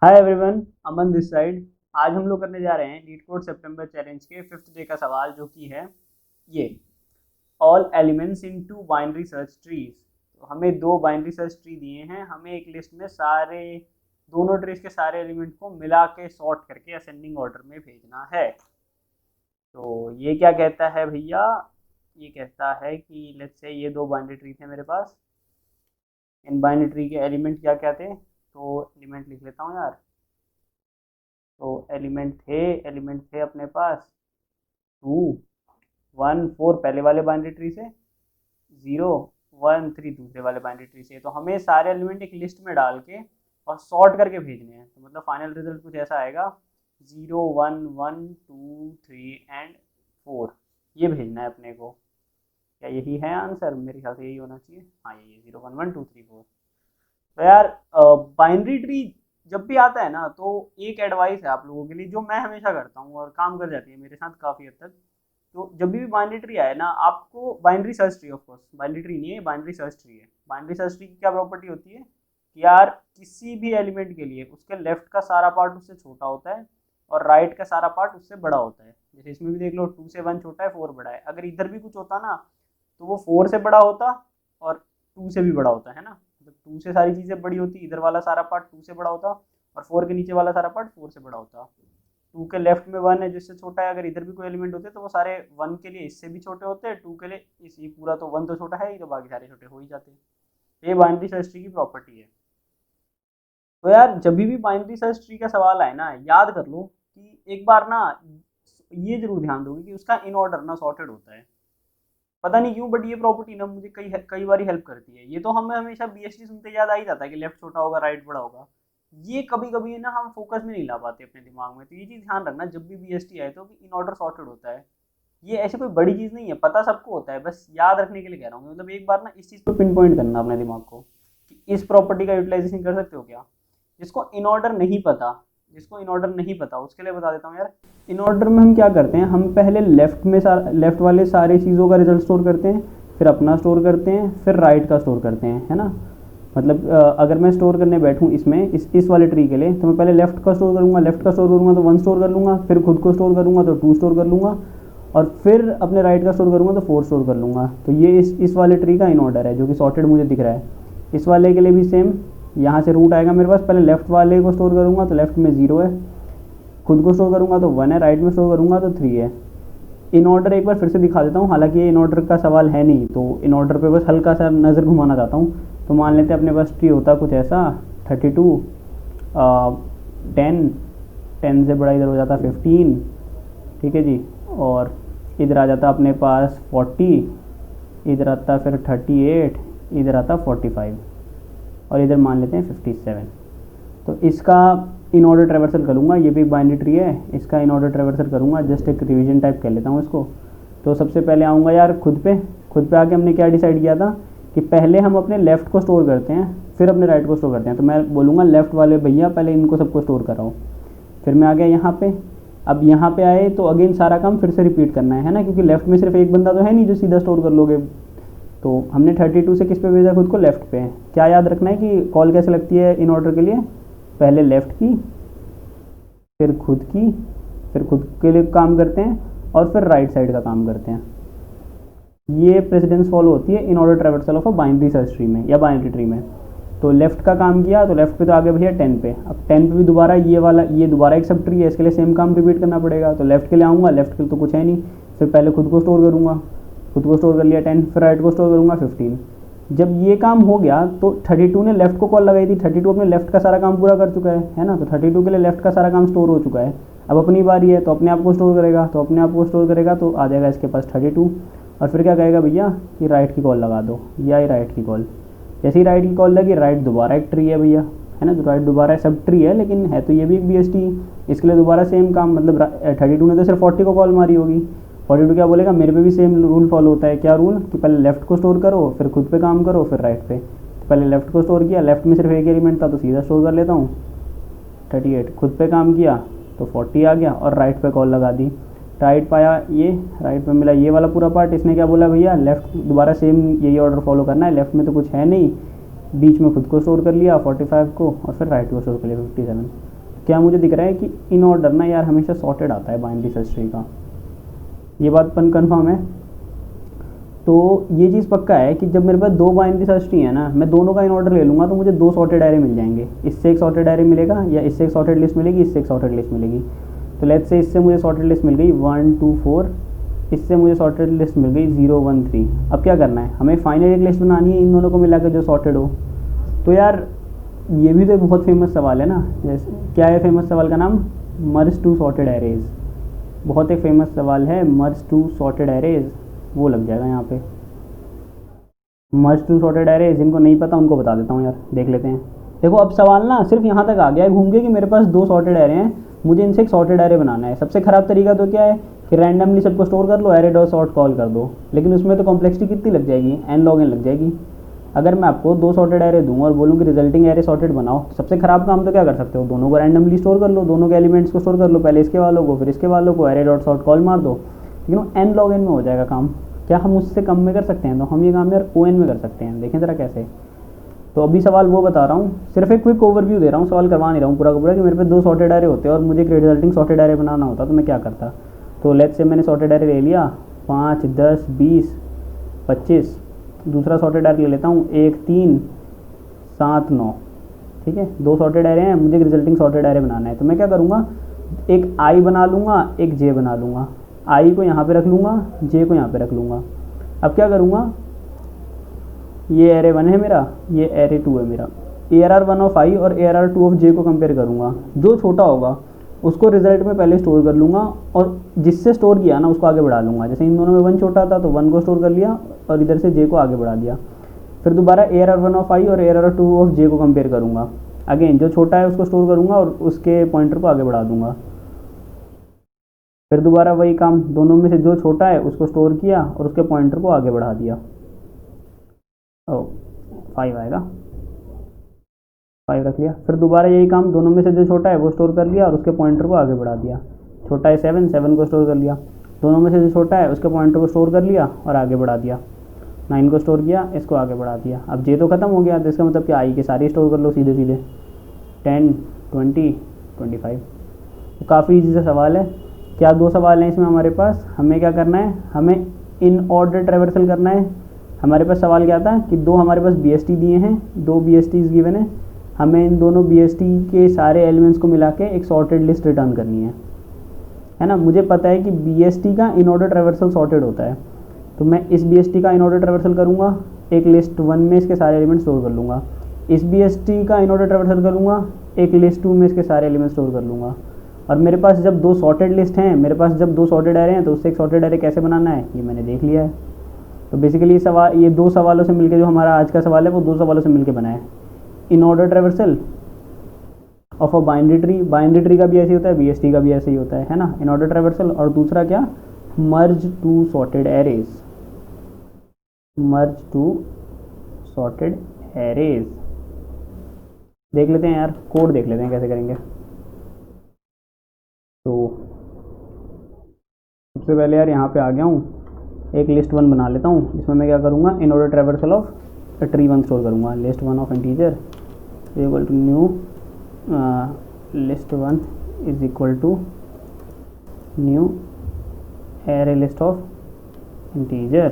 Hi everyone, Aman this side. आज हम लोग करने जा रहे हैं लीड कोड सितंबर चैलेंज के 5th डे का सवाल, जो कि है ये all elements into binary search trees. तो हमें दो बाइनरी सर्च ट्री दिए हैं, हमें एक लिस्ट में सारे दोनों ट्रीज के सारे एलिमेंट को मिला के सॉर्ट करके असेंडिंग ऑर्डर में भेजना है। तो ये क्या कहता है भैया? ये कहता है कि लेट्स से ये दो बाइनरी ट्री थे मेरे पास। इन बाइनरी ट्री के एलिमेंट क्या क्या थे? तो एलिमेंट लिख लेता हूँ यार। तो एलिमेंट थे अपने पास 2 1 4 पहले वाले बाइनरी ट्री से, 0 1 3 दूसरे वाले बाइनरी ट्री से। तो हमें सारे एलिमेंट एक लिस्ट में डाल के और सॉर्ट करके भेजने हैं। तो मतलब फाइनल रिजल्ट कुछ ऐसा आएगा, 0 1 1 2 3 एंड 4। ये भेजना है अपने को। क्या यही है आंसर? मेरे ख्याल से यही होना चाहिए। हाँ, यही 0 1 1 2 3 4। तो यार, बाइनरी ट्री जब भी आता है ना, तो एक एडवाइस है आप लोगों के लिए जो मैं हमेशा करता हूँ और काम कर जाती है मेरे साथ काफ़ी हद तक। तो जब भी बाइनरी ट्री आए ना, आपको binary search tree, of course binary tree नहीं है, बाइनरी सर्च ट्री है। बाइनरी सर्च ट्री की क्या प्रॉपर्टी होती है कि यार किसी भी एलिमेंट के लिए उसके लेफ्ट का सारा पार्ट उससे छोटा होता है और राइट का सारा पार्ट उससे बड़ा होता है। जैसे इसमें भी देख लो, 2 से 1 छोटा है, 4 बड़ा है। अगर इधर भी कुछ होता ना, तो वो 4 से बड़ा होता और 2 से भी बड़ा होता है ना। मतलब 2 से सारी चीज़ें बड़ी होती, इधर वाला सारा पार्ट 2 से बड़ा होता और 4 के नीचे वाला सारा पार्ट 4 से बड़ा होता। 2 के लेफ्ट में 1 है जिससे छोटा है, अगर इधर भी कोई एलिमेंट होते तो वो सारे 1 के लिए इससे भी छोटे होते हैं, 2 के लिए इस, ये पूरा तो 1 तो छोटा है ही, तो बाकी सारे छोटे हो ही जाते। ये बाइनरी सर्च ट्री की प्रॉपर्टी है। तो यार, जब भी बाइनरी सर्च ट्री का सवाल आए ना, याद कर लो कि एक बार ना ये जरूर ध्यान दोगे कि उसका इन ऑर्डर ना सॉर्टेड होता है। पता नहीं क्यों, बट ये प्रॉपर्टी ना मुझे कई कई बार हेल्प करती है। ये तो हमें हमेशा बीएसटी सुनते याद आ ही जाता है कि लेफ्ट छोटा होगा राइट बड़ा होगा। ये कभी कभी ना हम फोकस में नहीं ला पाते अपने दिमाग में। तो ये चीज़ ध्यान रखना जब भी बीएसटी आए तो, कि इन ऑर्डर सॉर्टेड होता है। ये ऐसी कोई बड़ी चीज़ नहीं है, पता सबको होता है, बस याद रखने के लिए कह रहा हूँ। मतलब एक बार ना इस चीज़ को पिन पॉइंट करना अपने दिमाग को कि इस प्रॉपर्टी का यूटिलाइजेशन कर सकते हो क्या। जिसको इन ऑर्डर नहीं पता, उसके लिए बता देता हूँ यार। इन ऑर्डर में हम क्या करते हैं, हम पहले लेफ्ट वाले सारे चीज़ों का रिजल्ट स्टोर करते हैं, फिर अपना स्टोर करते हैं, फिर राइट का स्टोर करते हैं, है ना। मतलब अगर मैं स्टोर करने बैठूँ इसमें, इस वाले ट्री के लिए, तो मैं पहले लेफ्ट का स्टोर करूँगा। तो 1 स्टोर कर लूँगा, फिर खुद को स्टोर करूँगा तो 2 स्टोर कर लूँगा, और फिर अपने राइट का स्टोर करूँगा तो 4 स्टोर कर लूँगा। तो ये इस वाले ट्री का इन ऑर्डर है, जो कि सॉर्टेड मुझे दिख रहा है। इस वाले के लिए भी सेम, यहाँ से रूट आएगा मेरे पास, पहले लेफ्ट वाले को स्टोर करूँगा तो लेफ्ट में 0 है, खुद को स्टोर करूँगा तो 1 है, राइट में स्टोर करूँगा तो 3 है। इन ऑर्डर एक बार फिर से दिखा देता हूँ, हालांकि ये इन ऑर्डर का सवाल है नहीं, तो इन ऑर्डर पे बस हल्का सा नज़र घुमाना चाहता हूँ। तो मान लेते हैं अपने पास ट्री होता कुछ ऐसा, 32, 10, 10 से बड़ा इधर हो जाता 15, ठीक है जी। और इधर आ जाता अपने पास 40, इधर आता फिर 38, इधर आता 45, और इधर मान लेते हैं 57। तो इसका इन ऑर्डर ट्रेवर्सल करूँगा, ये भी एक बाइनरी ट्री है, इसका इन ऑर्डर ट्रेवर्सल करूँगा। जस्ट एक रिवीजन टाइप कर लेता हूँ इसको। तो सबसे पहले आऊँगा यार खुद पे आके हमने क्या डिसाइड किया था कि पहले हम अपने लेफ़्ट को स्टोर करते हैं, फिर अपने राइट को स्टोर करते हैं। तो मैं बोलूँगा लेफ़्ट वाले भैया पहले इनको सबको स्टोर कराओ। फिर मैं आ गया यहाँ पे। अब यहाँ पे आए तो अगेन सारा काम फिर से रिपीट करना है ना, क्योंकि लेफ्ट में सिर्फ एक बंदा तो है नहीं जो सीधा स्टोर कर लोगे। तो हमने 32 से किस पे भेजा, खुद को लेफ्ट पे। क्या याद रखना है कि कॉल कैसे लगती है इन ऑर्डर के लिए, पहले लेफ्ट की, फिर खुद की, फिर खुद के लिए काम करते हैं, और फिर राइट साइड का काम करते हैं। ये प्रेसिडेंस फॉलो होती है in order traversal of a binary search tree में या बाइनरी ट्री में। तो लेफ्ट का काम किया तो लेफ्ट पे तो आगे भैया 10 पे। अब 10 पे भी दोबारा ये दोबारा एक सब ट्री है, इसके लिए सेम काम रिपीट करना पड़ेगा। तो लेफ्ट के लिए आऊँगा, लेफ्ट के लिए तो कुछ है नहीं, फिर पहले खुद को स्टोर करूँगा, खुद को स्टोर कर लिया 10, फिर राइट को स्टोर करूँगा 15। जब ये काम हो गया तो 32 ने लेफ्ट को कॉल लगाई थी, 32 अपने लेफ्ट का सारा काम पूरा कर चुका है ना। तो 32 के लिए लेफ्ट का सारा काम स्टोर हो चुका है। अब अपनी बारी है तो अपने आप को स्टोर करेगा, तो आ जाएगा इसके पास 32। और फिर क्या कहेगा भैया कि राइट की कॉल लगा दो, या राइट की कॉल। जैसे ही राइट की कॉल लगी, राइट दोबारा एक ट्री है भैया, है ना। तो राइट दोबारा सब ट्री है, लेकिन है तो ये भी एक बीएसटी। इसके लिए दोबारा सेम काम, मतलब 32 ने तो सिर्फ 40 को कॉल मारी होगी, 42 क्या बोलेगा, मेरे पे भी सेम रूल फॉलो होता है। क्या रूल? कि पहले लेफ्ट को स्टोर करो, फिर खुद पे काम करो, फिर राइट पे। तो पहले लेफ्ट को स्टोर किया, लेफ्ट में सिर्फ एक एलिमेंट था तो सीधा स्टोर कर लेता हूँ 38। खुद पे काम किया तो 40 आ गया, और राइट पे कॉल लगा दी। राइट पाया, ये राइट पे मिला ये वाला पूरा पार्ट। इसने क्या बोला भैया, लेफ्ट दोबारा सेम यही ऑर्डर फॉलो करना है, लेफ्ट में तो कुछ है नहीं, बीच में खुद को स्टोर कर लिया 45 को, और फिर राइट को स्टोर कर लिया 57। क्या मुझे दिख रहा है कि इन ऑर्डर ना यार हमेशा सॉर्टेड आता है बाइनरी सर्च ट्री का, ये बात पन कन्फर्म है। तो ये चीज़ पक्का है कि जब मेरे पास दो बाइनरी सर्च ट्री है ना, मैं दोनों का इन ऑर्डर ले लूँगा तो मुझे दो सॉर्टेड एरे मिल जाएंगे, इससे एक सॉर्टेड एरे मिलेगा या इससे एक सॉर्टेड लिस्ट मिलेगी, इससे एक सॉर्टेड लिस्ट मिलेगी। तो लेट्स से इससे मुझे सॉर्टेड लिस्ट मिल गई 1 2 4, इससे मुझे सॉर्टेड लिस्ट मिल गई 0 1 3। अब क्या करना है, हमें फाइनल एक लिस्ट बनानी है इन दोनों को मिला के जो सॉर्टेड हो। तो यार ये भी तो एक बहुत फेमस सवाल है ना, जैसे क्या है फेमस सवाल का नाम, मर्ज टू सॉर्टेड एरेज। बहुत एक फेमस सवाल है मर्ज टू सॉर्टेड एरेज, वो लग जाएगा यहाँ पे। मर्ज टू सॉर्टेड एरे, जिनको नहीं पता उनको बता देता हूँ यार, देख लेते हैं। देखो अब सवाल ना सिर्फ यहाँ तक आ गया है घूम के कि मेरे पास दो सॉर्टेड एरे हैं, मुझे इनसे एक सॉर्टेड एरे बनाना है। सबसे ख़राब तरीका तो क्या है कि रैंडमली सबको स्टोर कर लो, एरे डॉट सॉर्ट कॉल कर दो, लेकिन उसमें तो कॉम्प्लेक्सिटी कितनी लग जाएगी, n log n लग जाएगी। अगर मैं आपको दो सॉर्टेड एरे दूँ और बोलूँ कि रिजल्टिंग एरे सॉर्टेड बनाओ, सबसे ख़राब काम तो क्या कर सकते हो, दोनों को रैंडमली स्टोर कर लो, दोनों के एलिमेंट्स को स्टोर कर लो, पहले इसके वालों को फिर इसके वालों को, एरे डॉट सॉर्ट कॉल मार दो, लेकिन n log n में हो जाएगा काम। क्या हम उससे कम में कर सकते हैं, तो हम ये काम यार ON में कर सकते हैं, देखें ज़रा कैसे। तो अभी सवाल वो बता रहा हूँ, सिर्फ एक क्विक ओवरव्यू दे रहा हूँ, सवाल करवा नहीं रहा हूँ पूरा का पूरा कि मेरे पे दो सॉर्टेड एरे होते हैं और मुझे एक रिजल्टिंग सॉर्टेड एरे बनाना होता तो मैं क्या करता। तो लेट्स से मैंने सॉर्टेड एरे ले लिया 5 10 20 25, दूसरा सॉर्टेड एरे ले लेता हूँ 1 3 7 9, ठीक है, दो सॉर्टेड एरे हैं, मुझे एक रिजल्टिंग सॉर्टेड एरे बनाना है। तो मैं क्या करूँगा, एक I बना लूँगा, एक J बना लूँगा, I को यहाँ पे रख लूँगा, J को यहाँ पे रख लूँगा। अब क्या करूँगा, ये एरे 1 है मेरा, ये एरे 2 है मेरा, ARR1 ऑफ I और ARR2 ऑफ J को कंपेयर करूँगा, जो छोटा होगा उसको रिजल्ट में पहले स्टोर कर लूँगा और जिससे स्टोर किया ना उसको आगे बढ़ा लूँगा। जैसे इन दोनों में 1 छोटा था तो 1 को स्टोर कर लिया और इधर से J को आगे बढ़ा दिया। फिर दोबारा ARR1 ऑफ I और ARR2 ऑफ J को कंपेयर करूँगा, अगेन जो छोटा है उसको स्टोर करूँगा और उसके पॉइंटर को आगे बढ़ा दूँगा। फिर दोबारा वही काम, दोनों में से जो छोटा है उसको स्टोर किया और उसके पॉइंटर को आगे बढ़ा दिया। 5 आएगा, 5 रख लिया। फिर दोबारा यही काम, दोनों में से जो छोटा है वो स्टोर कर लिया और उसके पॉइंटर को आगे बढ़ा दिया। छोटा है 7 को स्टोर कर लिया, दोनों में से जो छोटा है उसके पॉइंटर को स्टोर कर लिया और आगे बढ़ा दिया। 9 को स्टोर किया, इसको आगे बढ़ा दिया। अब J तो ख़त्म हो गया, तो इसका मतलब कि I के सारे स्टोर कर लो सीधे सीधे, 10 20 25। तो काफ़ी ईजी सा सवाल है। क्या दो सवाल हैं इसमें हमारे पास, हमें क्या करना है, हमें इन ऑर्डर ट्रैवर्सल करना है। हमारे पास सवाल क्या था कि दो हमारे पास BST दिए हैं, दो BSTs गिवन है, हमें इन दोनों BST के सारे एलिमेंट्स को मिला के एक सॉर्टेड लिस्ट रिटर्न करनी है ना। मुझे पता है कि BST का इन ऑर्डर ट्रैवर्सल सॉर्टेड होता है, तो मैं इस BST का इन ऑर्डर ट्रैवर्सल करूँगा, एक लिस्ट 1 में इसके सारे एलिमेंट स्टोर कर लूँगा। इस BST का इन ऑर्डर ट्रैवर्सल करूँगा, एक लिस्ट 2 में इसके सारे एलिमेंट स्टोर कर लूँगा। और मेरे पास जब दो सॉर्टेड लिस्ट हैं, मेरे पास जब दो सॉर्टेड एरे हैं, तो उससे एक सॉर्टेड एरे कैसे बनाना है ये मैंने देख लिया है। तो बेसिकली ये सवाल, ये दो सवालों से मिलके जो हमारा आज का सवाल है वो दो सवालों से मिलके बना है। इन order traversal of a binary tree का भी ऐसे ही होता है, BST का भी ऐसे ही होता है ना, इन ऑर्डर ट्रैवर्सल। और दूसरा क्या, merge two sorted arrays, merge two sorted arrays. देख लेते हैं यार, कोड देख लेते हैं कैसे करेंगे। तो सबसे पहले यार यहाँ पे आ गया हूँ, एक लिस्ट 1 बना लेता हूँ, जिसमें मैं क्या करूँगा, in order traversal of tree 1 store करूँगा। List 1 of integer equal to new list 1 is equal to new array list of integer.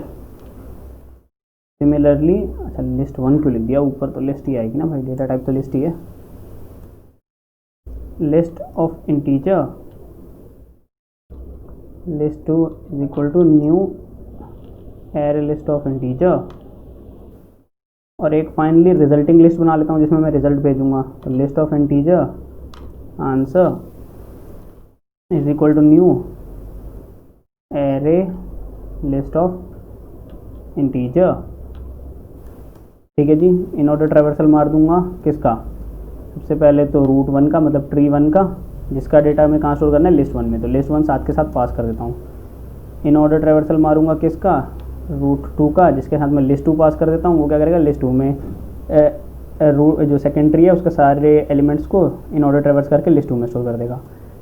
Similarly, अच्छा लिस्ट 1 क्यों लिख दिया, ऊपर तो लिस्ट ही आएगी ना भाई, डेटा टाइप तो लिस्ट ही है। List of integer list 2 is equal to new array list of integer. और एक फाइनली रिजल्टिंग लिस्ट बना लेता हूँ जिसमें मैं रिजल्ट भेजूंगा। तो list of integer answer is equal to new array list of integer. ठीक है जी, इन ऑर्डर ट्रैवर्सल मार दूंगा किसका, सबसे पहले तो रूट 1 का, मतलब ट्री 1 का, जिसका डेटा में कहाँ स्टोर करना है, लिस्ट 1 में। तो लिस्ट 1 साथ के साथ पास कर देता हूँ। इन ऑर्डर ट्रैवर्सल मारूंगा किसका, रूट 2 का, जिसके साथ मैं लिस्ट 2 पास कर देता हूँ। वो क्या करेगा, लिस्ट 2 में जो सेकेंड ट्री है उसके सारे एलिमेंट्स को इन ऑर्डर ट्रैवर्स करके लिस्ट 2 में स्टोर कर देगा।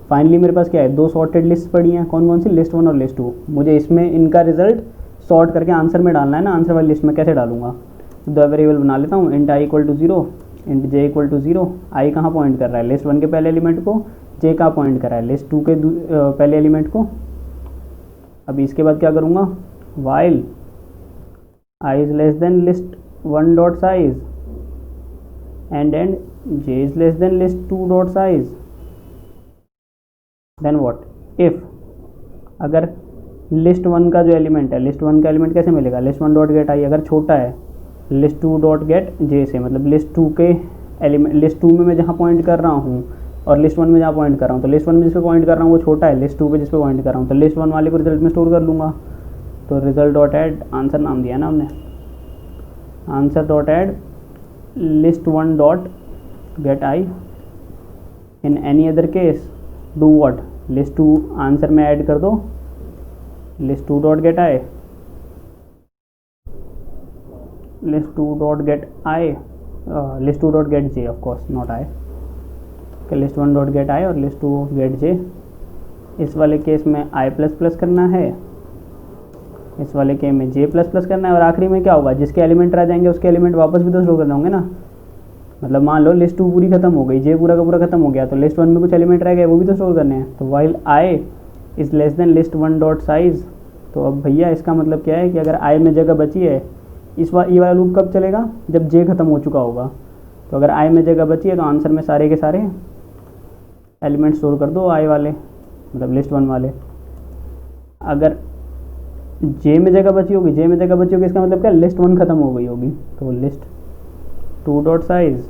फाइनली मेरे पास क्या है, दो सॉर्टेड लिस्ट पड़ी हैं, कौन कौन सी, लिस्ट 1 और लिस्ट 2। मुझे इसमें इनका रिजल्ट सॉर्ट करके आंसर में डालना है ना, आंसर वाली लिस्ट में कैसे डालूंगा। दो वेरिएबल बना लेता हूँ, int i equal to 0, int j equal to 0। I कहाँ पॉइंट कर रहा है, लिस्ट 1 के पहले एलिमेंट को, जे कहाँ पॉइंट कर रहा है, लिस्ट 2 के पहले एलिमेंट को। अभी इसके बाद क्या करूँगा, while i is less than list 1 dot size and j is less than list 2 dot size, then what if, अगर लिस्ट 1 का जो एलिमेंट है, लिस्ट 1 का एलिमेंट कैसे मिलेगा, लिस्ट 1 डॉट गेट आई अगर छोटा है लिस्ट 2 डॉट गेट जे से, मतलब लिस्ट 2 के एलिमेंट, लिस्ट 2 में मैं जहाँ पॉइंट कर रहा हूँ और लिस्ट 1 में जहाँ पॉइंट कर रहा हूँ, तो लिस्ट 1 में जिस पे पॉइंट कर रहा हूँ वो छोटा है, लिस्ट 2 पे जिस पे पॉइंट कर रहा हूँ, तो लिस्ट 1 वाले को रिजल्ट में स्टोर कर लूँगा। तो रिजल्ट डॉट ऐड, आंसर नाम दिया ना हमने, answer dot add list 1 dot get I. In any other case do what, list 2 answer में ऐड कर दो, list 2 dot get I, list 2 dot get I, list 2 dot get J, of course not I, list 1 dot get I और list 2 gate जे। इस वाले case में आई plus plus करना है, इस वाले केस में जे प्लस प्लस करना है, और आखिरी में क्या होगा, जिसके एलिमेंट रह जाएंगे उसके एलिमेंट वापस भी तो स्टोर करने होंगे ना। मतलब मान लो लिस्ट 2 पूरी खत्म हो गई, जे पूरा का पूरा खत्म हो गया, तो लिस्ट 1 में कुछ एलिमेंट रह गए वो भी तो स्टोर करने हैं। तो while i is less than list 1 dot size, तो अब भैया इसका मतलब क्या है कि अगर आई में जगह बची है, ये वाला लूप कब चलेगा, जब जे खत्म हो चुका होगा। तो अगर आई में जगह बची है तो आंसर में सारे के सारे एलिमेंट स्टोर कर दो आई वाले, मतलब लिस्ट 1 वाले। अगर जे में जगह बची होगी, जे में जगह बची होगी इसका मतलब क्या, लिस्ट 1 खत्म हो गई होगी, तो लिस्ट 2 डॉट साइज,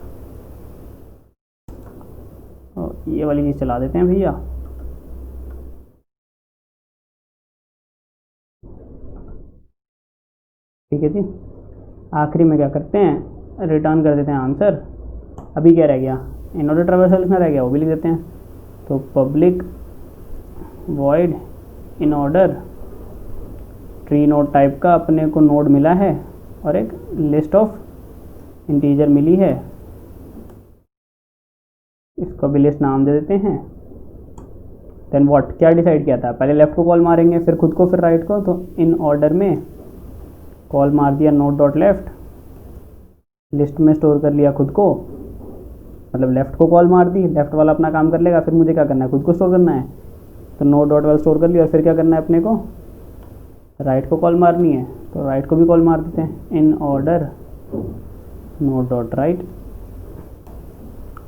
ये वाली चीज़ चला देते हैं भैया। ठीक है जी, आखिरी में क्या करते हैं, रिटर्न कर देते हैं आंसर। अभी क्या रह गया, इन ऑर्डर ट्रावर्सल लिखना रह गया, वो भी लिख देते हैं। तो public void in order, tree node type का अपने को नोड मिला है और एक लिस्ट ऑफ इंटीजर मिली है, इसको भी लिस्ट नाम दे देते हैं। देन व्हाट, क्या डिसाइड किया था, पहले लेफ्ट को कॉल मारेंगे फिर खुद को फिर राइट को, तो इन ऑर्डर में कॉल मार दिया नोड डॉट लेफ्ट, लिस्ट में स्टोर कर लिया खुद को, मतलब लेफ्ट को कॉल मार दी, लेफ्ट वाला अपना काम कर लेगा, फिर मुझे क्या करना है, खुद को स्टोर करना है, तो नोड डॉट वाला स्टोर कर लिया, और फिर क्या करना है अपने को, राइट को कॉल मारनी है, तो राइट को भी कॉल मार देते हैं, in order node dot right.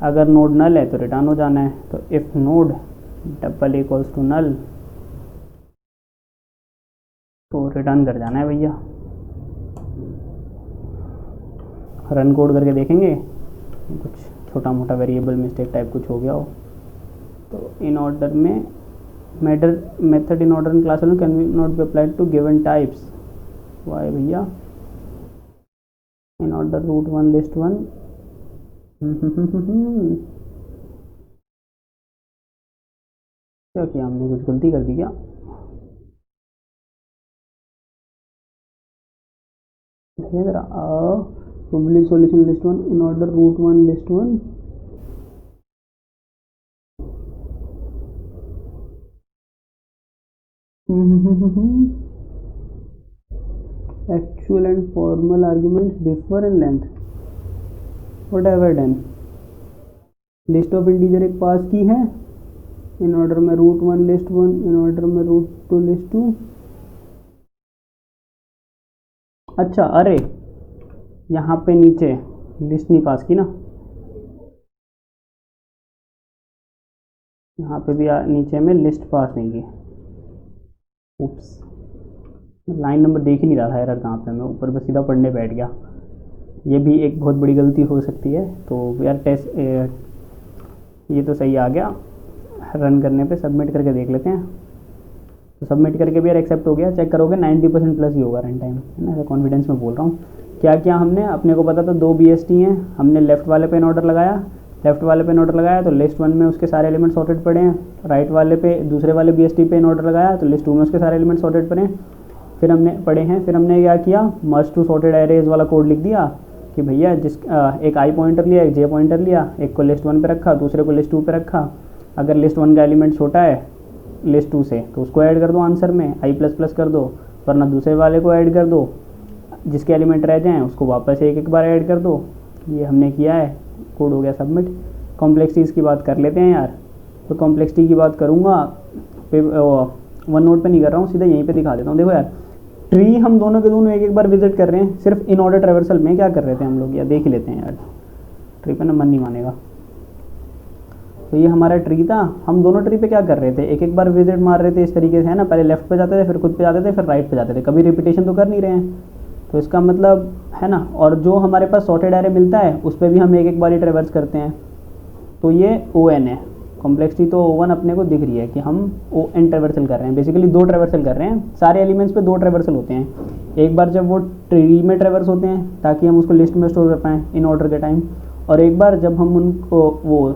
अगर नोड नल है तो रिटर्न हो जाना है, तो if node double equals to null, तो रिटर्न कर जाना है भैया। रन कोड करके देखेंगे कुछ छोटा मोटा वेरिएबल मिस्टेक टाइप कुछ हो गया हो। तो इन ऑर्डर में method in order in class can be not be applied to given types, why भैया, इन ऑर्डर रूट 1 लिस्ट 1, क्या किया हमने, कुछ गलती कर दी क्या, जरा public solution list 1 in order root 1 list 1, actual and formal arguments differ in length, what have I done, list of integer एक पास की है, इन ऑर्डर में रूट 1 लिस्ट 1, इन ऑर्डर में रूट 2 लिस्ट 2। अच्छा अरे यहाँ पे नीचे लिस्ट नहीं पास की ना, यहाँ पे भी नीचे में लिस्ट पास नहीं की, उप्स, लाइन नंबर देख ही नहीं रहा था एरर कहाँ पे, मैं ऊपर बस सीधा पढ़ने बैठ गया, ये भी एक बहुत बड़ी गलती हो सकती है। तो यार टेस्ट ये तो सही आ गया, रन करने पे सबमिट करके देख लेते हैं। तो सबमिट करके भी यार एक्सेप्ट हो गया, चेक करोगे 90% प्लस ही होगा रन टाइम, है ना, ऐसा कॉन्फिडेंस में बोल रहा हूँ। क्या क्या हमने, अपने को पता था 2 BST हैं, हमने लेफ्ट वाले पे इन ऑर्डर लगाया, लेफ्ट वाले पे इन ऑर्डर लगाया तो लिस्ट 1 में उसके सारे एलिमेंट सॉर्टेड पड़े हैं, राइट वाले पे दूसरे वाले BST पे इन ऑर्डर लगाया तो लिस्ट 2 में उसके सारे एलिमेंट सॉर्टेड पड़े हैं, फिर हमने पढ़े हैं, फिर हमने क्या किया, मर्ज टू सॉर्टेड एरेज वाला कोड लिख दिया कि भैया एक आई पॉइंटर लिया, एक जे पॉइंटर लिया, एक को लिस्ट 1 पे रखा, दूसरे को लिस्ट 2 पे रखा। अगर लिस्ट 1 का एलिमेंट छोटा है लिस्ट 2 से तो उसको ऐड कर दो आंसर में, आई प्लस प्लस कर दो, वरना दूसरे वाले को ऐड कर दो, जिसके एलिमेंट रह जाएँ उसको वापस एक एक बार ऐड कर दो। ये हमने किया है कोड हो गया सबमिट। कॉम्प्लेक्सिटीज़ की बात कर लेते हैं यार। तो कॉम्प्लेक्सिटी की बात करूँगा वन नोट पे नहीं कर रहा हूँ, सीधा यहीं पे दिखा देता हूँ। देखो यार, ट्री हम दोनों के दोनों एक एक बार विजिट कर रहे हैं, सिर्फ इन ऑर्डर ट्रेवर्सल में क्या कर रहे थे हम लोग, या देख ही लेते हैं यार, ट्री पे ना मन नहीं मानेगा। तो ये हमारा ट्री था, हम दोनों ट्री पे क्या कर रहे थे, एक एक बार विजिट मार रहे थे इस तरीके से, है ना। पहले लेफ्ट पे जाते थे, फिर खुद पे जाते थे, फिर राइट पे जाते थे, कभी रिपीटेशन तो कर नहीं रहे हैं। तो इसका मतलब है ना, और जो हमारे पास सॉर्टेड एरे मिलता है उस पर भी हम एक एक बार ही ट्रेवर्स करते हैं। तो ये ओ एन है, कॉम्प्लेक्सिटी तो O1 अपने को दिख रही है कि हम ON ट्रेवर्सल कर रहे हैं, बेसिकली 2 ट्रेवर्सल कर रहे हैं। सारे एलिमेंट्स पे 2 ट्रेवर्सल होते हैं, एक बार जब वो ट्री में ट्रेवर्स होते हैं ताकि हम उसको लिस्ट में स्टोर कर पाएँ इन ऑर्डर के टाइम, और एक बार जब हम उनको वो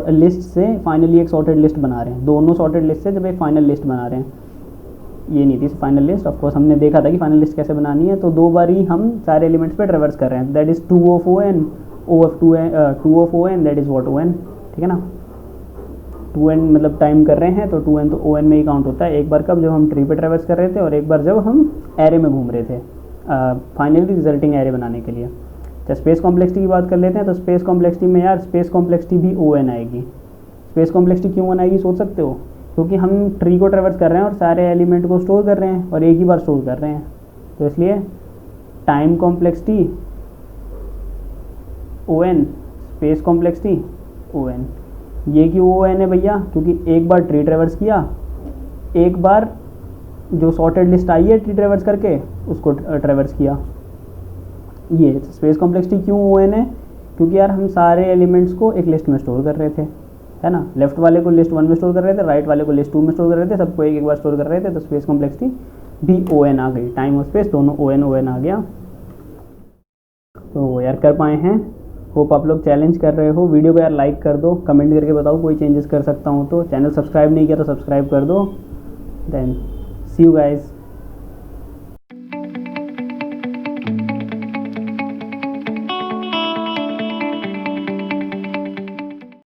लिस्ट से फाइनली एक सॉर्टेड लिस्ट बना रहे हैं, दोनों सॉर्टेड लिस्ट से जब एक फाइनल लिस्ट बना रहे हैं। ये नहीं थी फाइनल लिस्ट, ऑफकोर्स हमने देखा था कि फाइनल लिस्ट कैसे बनानी है। तो 2 बार ही हम सारे एलिमेंट्स पे ट्रेवर्स कर रहे हैं, that is 2 of ON, O of 2 of ON, that is what ON, ठीक है ना। 2n मतलब टाइम कर रहे हैं, तो 2n तो ON में ही काउंट होता है। एक बार कब, जब हम ट्री पे ट्रेवर्स कर रहे थे, और एक बार जब हम एरे में घूम रहे थे फाइनली रिजल्टिंग एरे बनाने के लिए। जब स्पेस कॉम्प्लेक्सिटी की बात कर लेते हैं, तो स्पेस कॉम्प्लेक्सिटी में यार स्पेस कॉम्प्लेक्सिटी भी ON आएगी। स्पेस कॉम्प्लेक्सिटी क्यों ON आएगी सोच सकते हो, क्योंकि हम ट्री को ट्रेवर्स कर रहे हैं और सारे एलिमेंट को स्टोर कर रहे हैं और एक ही बार स्टोर कर रहे हैं, तो इसलिए time complexity ON, space complexity ON। ये क्यों ON है भैया, क्योंकि एक बार ट्री ट्रेवर्स किया, एक बार जो सॉर्टेड लिस्ट आई है ट्री ट्रेवर्स करके उसको ट्रेवर्स किया। ये स्पेस कॉम्प्लेक्सिटी क्यों ON है, क्योंकि यार हम सारे एलिमेंट्स को एक लिस्ट में स्टोर कर रहे थे, है ना। लेफ्ट वाले को लिस्ट 1 में स्टोर कर रहे थे, राइट वाले को लिस्ट 2 में स्टोर कर रहे थे, सबको एक एक बार स्टोर कर रहे थे, तो स्पेस कॉम्प्लेक्सिटी भी ON आ गई। टाइम और स्पेस दोनों ON आ गया। तो यार कर पाए हैं, होप आप लोग चैलेंज कर रहे हो। वीडियो को यार लाइक कर दो, कमेंट करके बताओ कोई चेंजेस कर सकता हूँ तो। चैनल सब्सक्राइब नहीं किया तो सब्सक्राइब कर दो। Then see you guys.